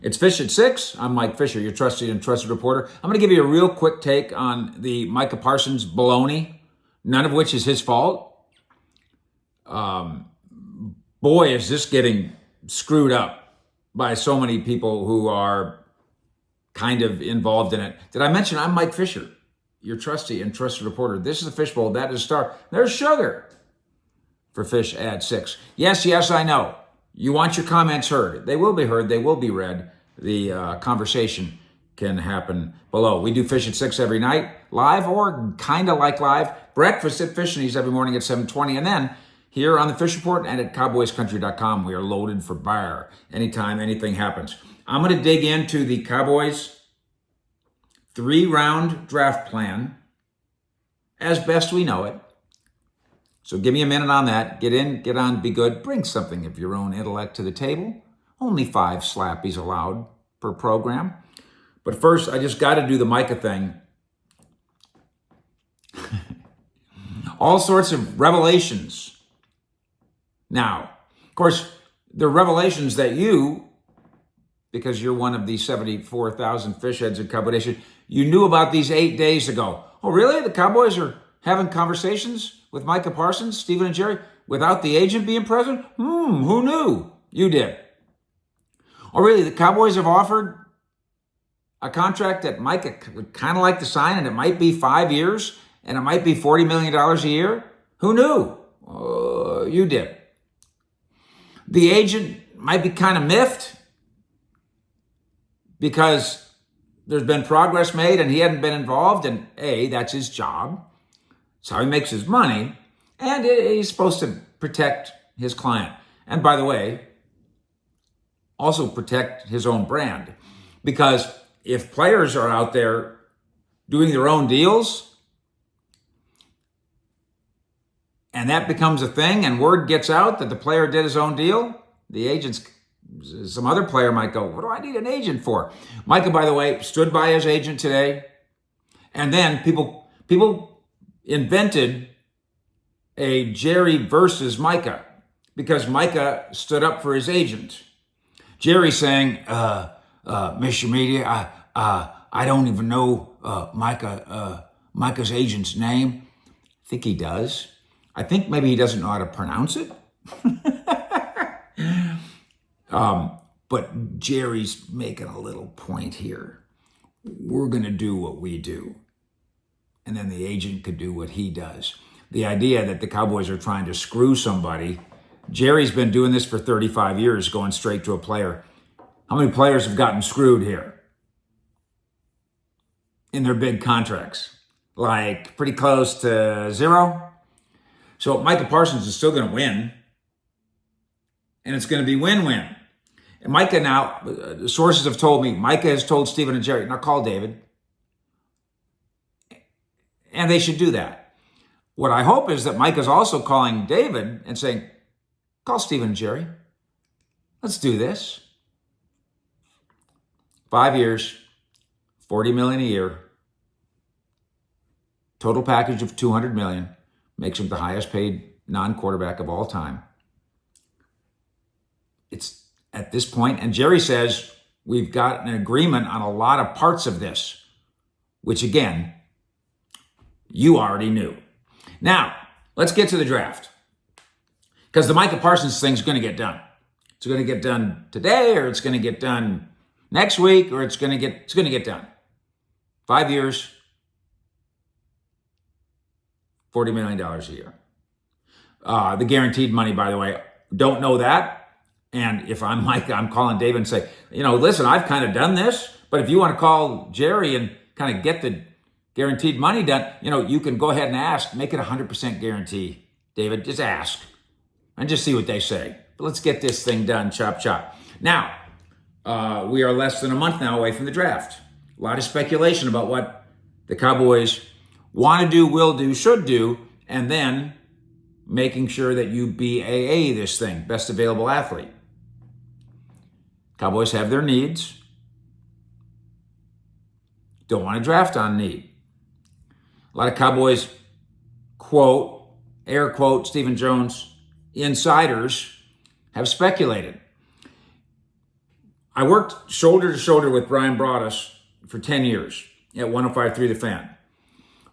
It's Fish at 6. I'm Mike Fisher, your trusted and trusted reporter. I'm going to give you a real quick take on the Micah Parsons baloney, none of which is his fault. Boy, is this getting screwed up by so many people who are kind of involved in it. Did I mention I'm Mike Fisher, your trusty and trusted reporter? This is a fishbowl. That is Star. There's sugar for Fish at 6. Yes, I know. You want your comments heard. They will be heard. They will be read. The conversation can happen below. We do Fish at 6 every night, live or kind of like live. Breakfast at Fish and E's every morning at 7:20. And then here on the Fish Report and at cowboyscountry.com, we are loaded for bear anytime anything happens. I'm going to dig into the Cowboys 3-round draft plan as best we know it. So give me a minute on that. Get in, get on, be good. Bring something of your own intellect to the table. Only 5 slappies allowed per program. But first, I just got to do the Micah thing. All sorts of revelations. Now, of course, the revelations that you, because you're one of the 74,000 fish heads in Cowboy Nation, you knew about these 8 days ago. Oh, really? The Cowboys are having conversations with Micah Parsons, Stephen and Jerry, without the agent being present? Who knew? You did. Oh, really? The Cowboys have offered a contract that Micah would kind of like to sign, and it might be 5 years, and it might be $40 million a year? Who knew? You did. The agent might be kind of miffed because there's been progress made and he hadn't been involved, and that's his job. It's how he makes his money, and he's supposed to protect his client. And by the way, also protect his own brand. Because if players are out there doing their own deals, and that becomes a thing, and word gets out that the player did his own deal, the agents, some other player might go, what do I need an agent for? Micah, by the way, stood by his agent today. And then people invented a Jerry versus Micah because Micah stood up for his agent. Jerry saying, Mr. Media, I don't even know Micah's agent's name. I think he does. I think maybe he doesn't know how to pronounce it. But Jerry's making a little point here. We're going to do what we do. And then the agent could do what he does. The idea that the Cowboys are trying to screw somebody. Jerry's been doing this for 35 years, going straight to a player. How many players have gotten screwed here in their big contracts? Like pretty close to 0. So Micah Parsons is still going to win. And it's going to be win-win. And Micah now, sources have told me, Micah has told Stephen and Jerry, now call David. And they should do that. What I hope is that Micah's also calling David and saying, call Stephen and Jerry. Let's do this. 5 years, $40 million a year. Total package of $200 million. Makes him the highest paid non-quarterback of all time. It's at this point, and Jerry says we've got an agreement on a lot of parts of this, which again, you already knew. Now, let's get to the draft. Because the Micah Parsons thing is going to get done. It's going to get done today, or it's going to get done next week, or it's going to get done. 5 years, $40 million a year. The guaranteed money, by the way, don't know that. And if I'm Micah, I'm calling David and say, listen, I've kind of done this, but if you want to call Jerry and kind of get the guaranteed money done, you can go ahead and ask, make it 100% guarantee. David, just ask and just see what they say. But let's get this thing done, chop, chop. Now, we are less than a month now away from the draft. A lot of speculation about what the Cowboys want to do, will do, should do, and then making sure that you BAA this thing, best available athlete. Cowboys have their needs. Don't want to draft on need. A lot of Cowboys, quote, air quote, Stephen Jones, insiders have speculated. I worked shoulder to shoulder with Brian Broaddus for 10 years at 105.3 The Fan.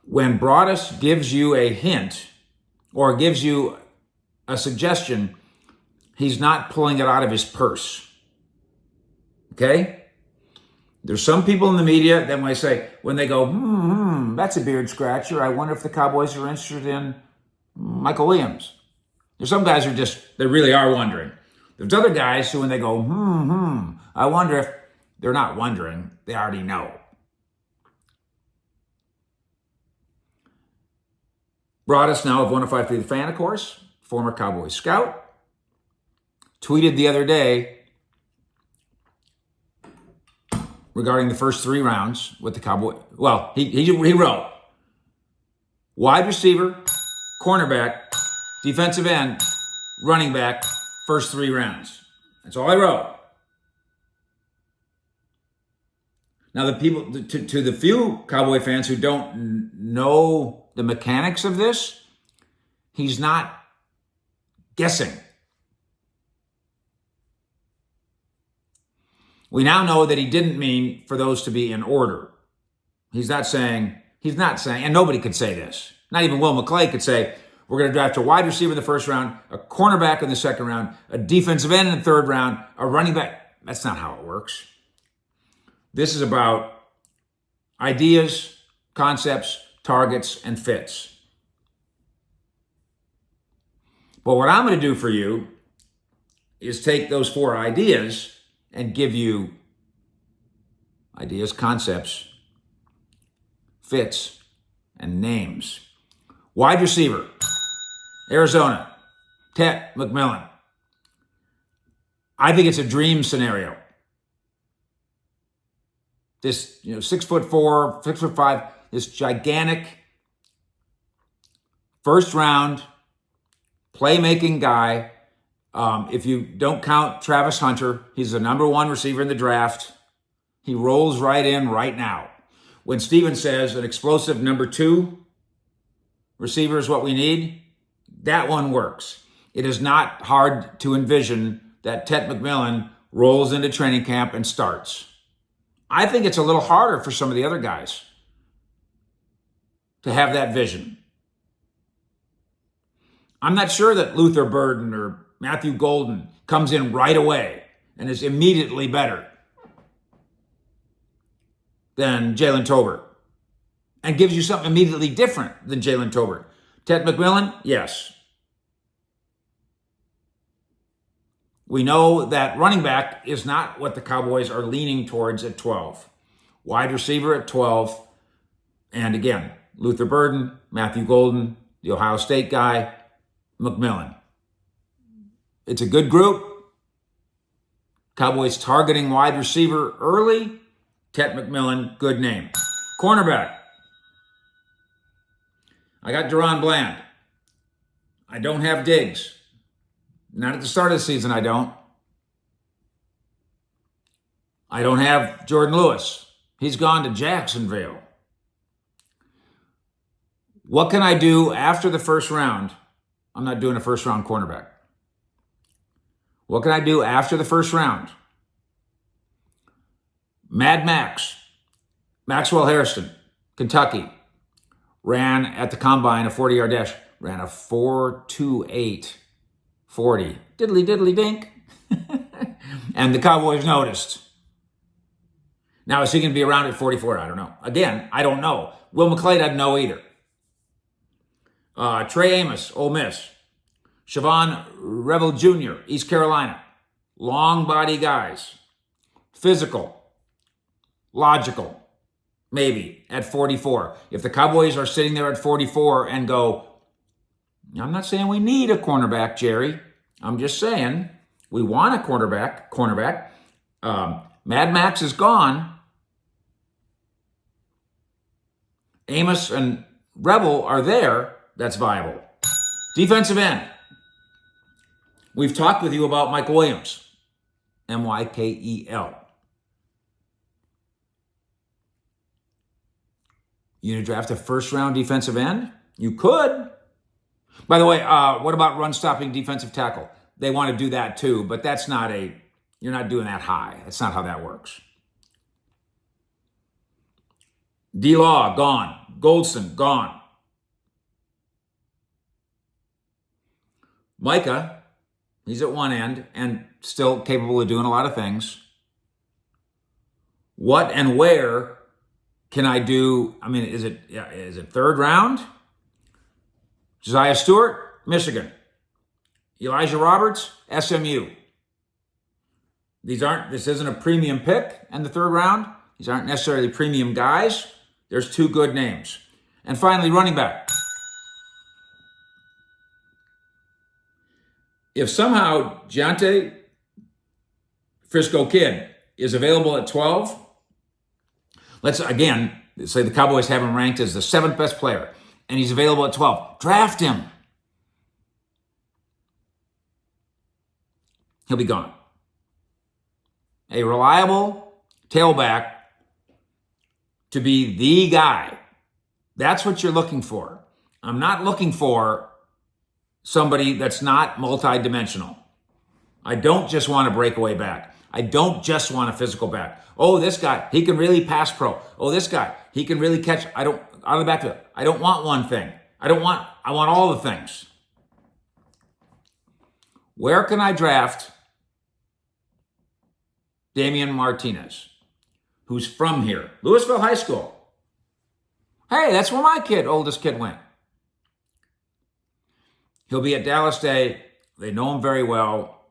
When Broaddus gives you a hint or gives you a suggestion, he's not pulling it out of his purse. Okay? There's some people in the media that might say, when they go, that's a beard scratcher. I wonder if the Cowboys are interested in Michael Williams. There's some guys who they really are wondering. There's other guys who, when they go, I wonder if they're not wondering, they already know. Broaddus, now of 105.3 The Fan, of course, former Cowboys scout, tweeted the other day regarding the first 3 rounds with the Cowboys. Well, he wrote, wide receiver, cornerback, defensive end, running back, first 3 rounds. That's all I wrote. Now, the people, to the few Cowboy fans who don't know the mechanics of this, he's not guessing. We now know that he didn't mean for those to be in order. He's not saying, and nobody could say this. Not even Will McClay could say, we're going to draft a wide receiver in the first round, a cornerback in the second round, a defensive end in the third round, a running back. That's not how it works. This is about ideas, concepts, targets, and fits. But what I'm going to do for you is take those 4 ideas and give you ideas, concepts, fits, and names. Wide receiver, Arizona, Tet McMillan. I think it's a dream scenario. This, 6'4", 6'5", this gigantic first round playmaking guy. If you don't count Travis Hunter, he's the number 1 receiver in the draft. He rolls right in right now. When Steven says an explosive number 2 receiver is what we need, that one works. It is not hard to envision that Tet McMillan rolls into training camp and starts. I think it's a little harder for some of the other guys to have that vision. I'm not sure that Luther Burden or Matthew Golden comes in right away and is immediately better than Jalen Tolbert and gives you something immediately different than Jalen Tolbert. Tet McMillan, yes. We know that running back is not what the Cowboys are leaning towards at 12. Wide receiver at 12. And again, Luther Burden, Matthew Golden, the Ohio State guy, McMillan. It's a good group. Cowboys targeting wide receiver early. Tet McMillan, good name. Cornerback. I got Deron Bland. I don't have Diggs. Not at the start of the season, I don't. I don't have Jordan Lewis. He's gone to Jacksonville. What can I do after the first round? I'm not doing a first round cornerback. What can I do after the first round? Mad Max, Maxwell Harrison, Kentucky, ran at the combine a 40-yard dash, ran a 4.28 40. Diddly diddly dink. And the Cowboys noticed. Now, is he going to be around at 44? I don't know. Again, I don't know. Will McClay doesn't know either. Trey Amos, Ole Miss. Siobhan Revel Jr., East Carolina. Long body guys. Physical. Logical. Maybe at 44. If the Cowboys are sitting there at 44 and go, I'm not saying we need a cornerback, Jerry. I'm just saying we want a cornerback. Mad Max is gone. Amos and Rebel are there. That's viable. Defensive end. We've talked with you about Michael Williams. Mykel. You gonna draft a first-round defensive end? You could. By the way, what about run-stopping defensive tackle? They want to do that too, but that's not a You're not doing that high. That's not how that works. D-Law, gone. Goldson, gone. Micah, he's at one end and still capable of doing a lot of things. What and where can I do? I mean, is it third round? Josiah Stewart, Michigan. Elijah Roberts, SMU. This isn't a premium pick in the third round. These aren't necessarily premium guys. There's two good names. And finally, running back. If somehow Giante Frisco Kid is available at 12, let's again say the Cowboys have him ranked as the 7th best player, and he's available at 12. Draft him. He'll be gone. A reliable tailback to be the guy. That's what you're looking for. I'm not looking for somebody that's not multidimensional. I don't just want a breakaway back. I don't just want a physical back. Oh, this guy, he can really pass pro. Oh, this guy, he can really catch out of the backfield. I don't want one thing. I want all the things. Where can I draft Damian Martinez, who's from here? Louisville High School. Hey, that's where my oldest kid went. He'll be at Dallas Day. They know him very well.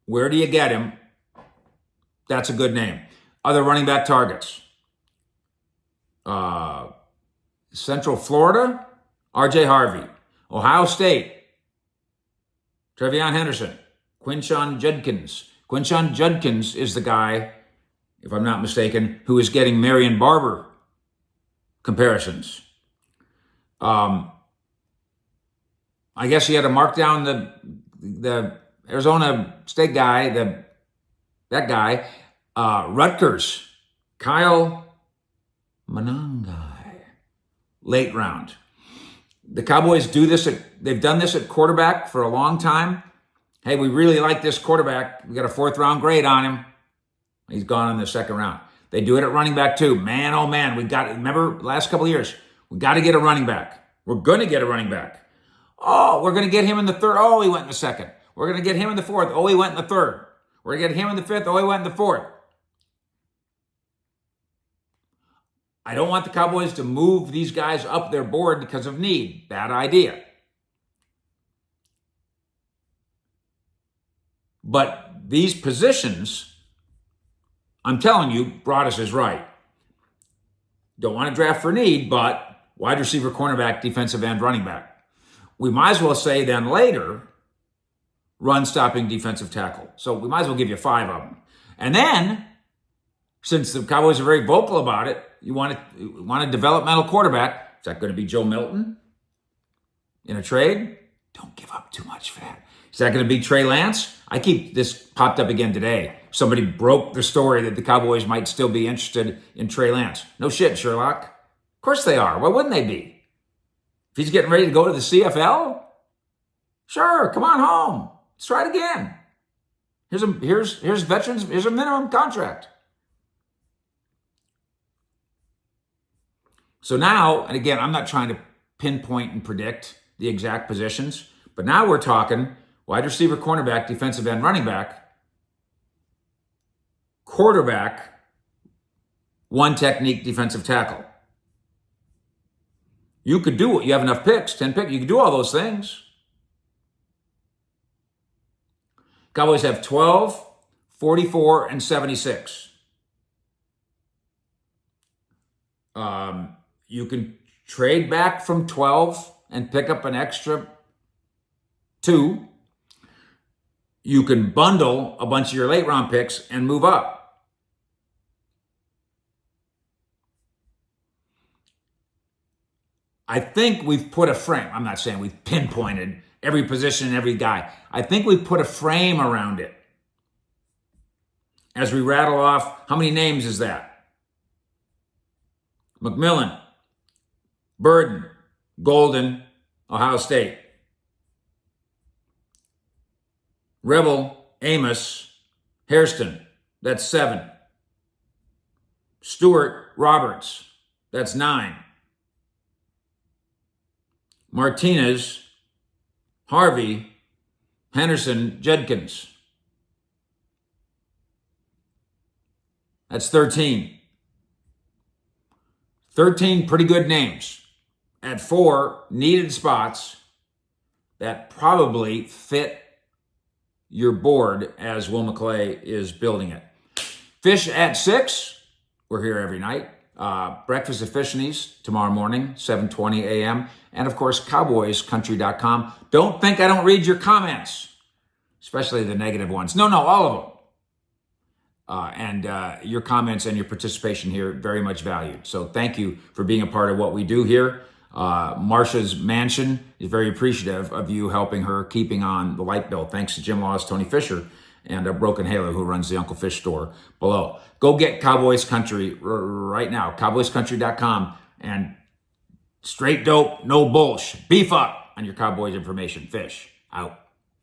Where do you get him? That's a good name. Other running back targets. Central Florida, R.J. Harvey. Ohio State, Trevion Henderson. Quinshon Judkins. Quinshon Judkins is the guy, if I'm not mistaken, who is getting Marion Barber comparisons. I guess you had to mark down the Arizona State guy, that guy, Rutgers, Kyle Monangai, late round. The Cowboys do this. They've done this at quarterback for a long time. Hey, we really like this quarterback. We got a 4th round grade on him. He's gone in the 2nd round. They do it at running back too. Man, oh man, remember last couple of years, we got to get a running back. We're going to get a running back. Oh, we're going to get him in the 3rd. Oh, he went in the 2nd. We're going to get him in the 4th. Oh, he went in the 3rd. We're going to get him in the 5th. Oh, he went in the 4th. I don't want the Cowboys to move these guys up their board because of need. Bad idea. But these positions, I'm telling you, Broadus is right. Don't want to draft for need, but wide receiver, cornerback, defensive end, running back. We might as well say then later, run stopping defensive tackle. So we might as well give you 5 of them. And then, since the Cowboys are very vocal about it, you want a developmental quarterback. Is that going to be Joe Milton in a trade? Don't give up too much for that. Is that going to be Trey Lance? This popped up again today. Somebody broke the story that the Cowboys might still be interested in Trey Lance. No shit, Sherlock. Of course they are. Why wouldn't they be? If he's getting ready to go to the CFL, sure, come on home. Let's try it again. Here's veterans. Here's a minimum contract. So now, and again, I'm not trying to pinpoint and predict the exact positions, but now we're talking wide receiver, cornerback, defensive end, running back, quarterback, 1 technique, defensive tackle. You could do it. You have enough picks, 10 picks. You could do all those things. Cowboys have 12, 44, and 76. You can trade back from 12 and pick up an extra 2. You can bundle a bunch of your late round picks and move up. I think we've put a frame. I'm not saying we've pinpointed every position and every guy. I think we've put a frame around it. As we rattle off, how many names is that? McMillan, Burden, Golden, Ohio State. Rebel, Amos, Hairston, that's 7. Stewart Roberts, that's 9. Martinez, Harvey, Henderson, Judkins, that's 13. 13 pretty good names at 4 needed spots that probably fit your board as Will McClay is building it. Fish at 6. We're here every night. Breakfast at Fishneys tomorrow morning, 7:20 a.m. And of course, cowboyscountry.com. Don't think I don't read your comments, especially the negative ones. No, all of them. And your comments and your participation here very much valued. So thank you for being a part of what we do here. Marcia's mansion is very appreciative of you helping her keeping on the light bill. Thanks to Jim Laws, Tony Fisher, and Broken Halo, who runs the Uncle Fish store below. Go get Cowboys Country right now, cowboyscountry.com, and straight dope, no bullsh. Beef up on your Cowboys information. Fish out.